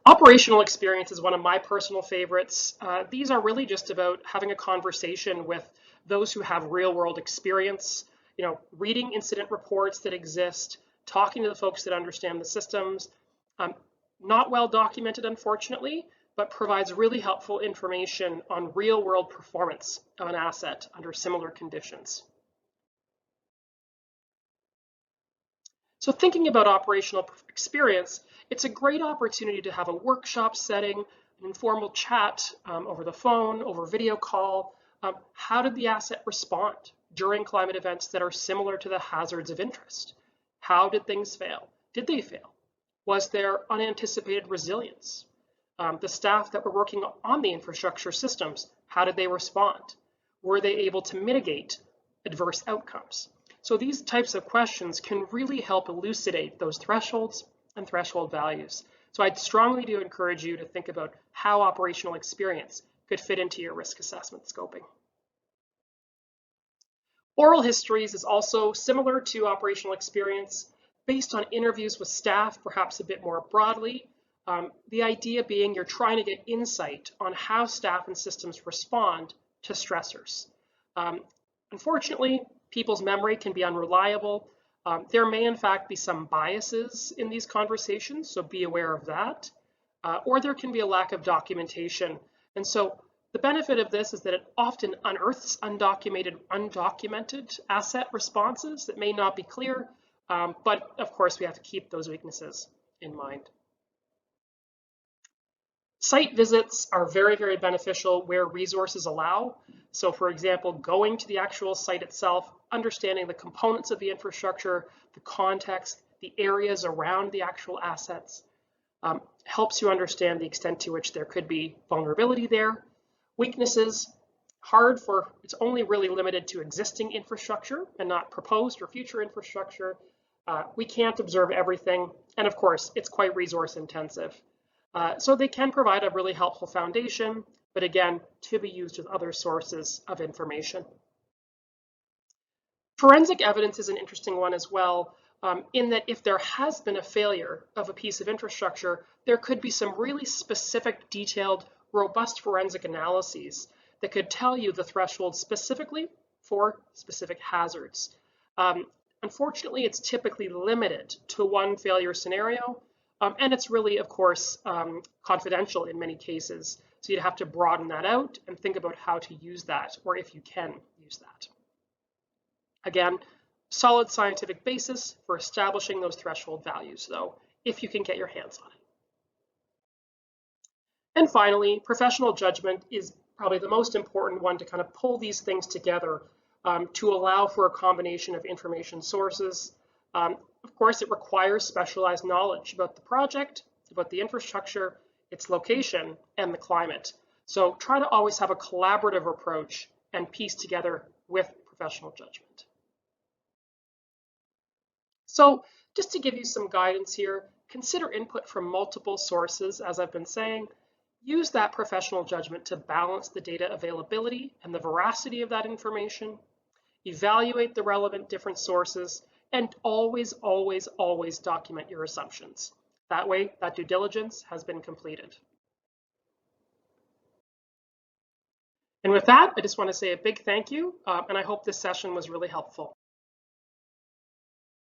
Operational experience is one of my personal favorites. These are really just about having a conversation with those who have real world experience, reading incident reports that exist, talking to the folks that understand the systems. Not well documented, unfortunately, but provides really helpful information on real world performance of an asset under similar conditions. So thinking about operational experience, it's a great opportunity to have a workshop setting, an informal chat over the phone, over video call. How did the asset respond during climate events that are similar to the hazards of interest? How did things fail? Did they fail? Was there unanticipated resilience? The staff that were working on the infrastructure systems, how did they respond? Were they able to mitigate adverse outcomes? So these types of questions can really help elucidate those thresholds and threshold values. So I'd strongly do encourage you to think about how operational experience could fit into your risk assessment scoping. Oral histories is also similar to operational experience, based on interviews with staff, perhaps a bit more broadly. The idea being you're trying to get insight on how staff and systems respond to stressors. Unfortunately, people's memory can be unreliable. There may in fact be some biases in these conversations, so be aware of that. Or there can be a lack of documentation. And so the benefit of this is that it often unearths undocumented asset responses that may not be clear, but of course we have to keep those weaknesses in mind. Site visits are very, very beneficial where resources allow. So for example, going to the actual site itself, understanding the components of the infrastructure, the context, the areas around the actual assets, helps you understand the extent to which there could be vulnerability there. Weaknesses, it's only really limited to existing infrastructure and not proposed or future infrastructure. We can't observe everything, and of course, it's quite resource intensive. So they can provide a really helpful foundation, but again, to be used with other sources of information. Forensic evidence is an interesting one as well, in that if there has been a failure of a piece of infrastructure, there could be some really specific, detailed, robust forensic analyses that could tell you the threshold specifically for specific hazards. Unfortunately, it's typically limited to one failure scenario, and it's really, of course, confidential in many cases. So you'd have to broaden that out and think about how to use that, or if you can use that. Again, solid scientific basis for establishing those threshold values, though, if you can get your hands on it. And finally, professional judgment is probably the most important one to kind of pull these things together to allow for a combination of information sources. Of course, it requires specialized knowledge about the project, about the infrastructure, its location, and the climate. So try to always have a collaborative approach and piece together with professional judgment. So just to give you some guidance here, consider input from multiple sources, as I've been saying. Use that professional judgment to balance the data availability and the veracity of that information. Evaluate the relevant different sources, and always, always, always document your assumptions. That way, that due diligence has been completed. And with that, I just want to say a big thank you, and I hope this session was really helpful.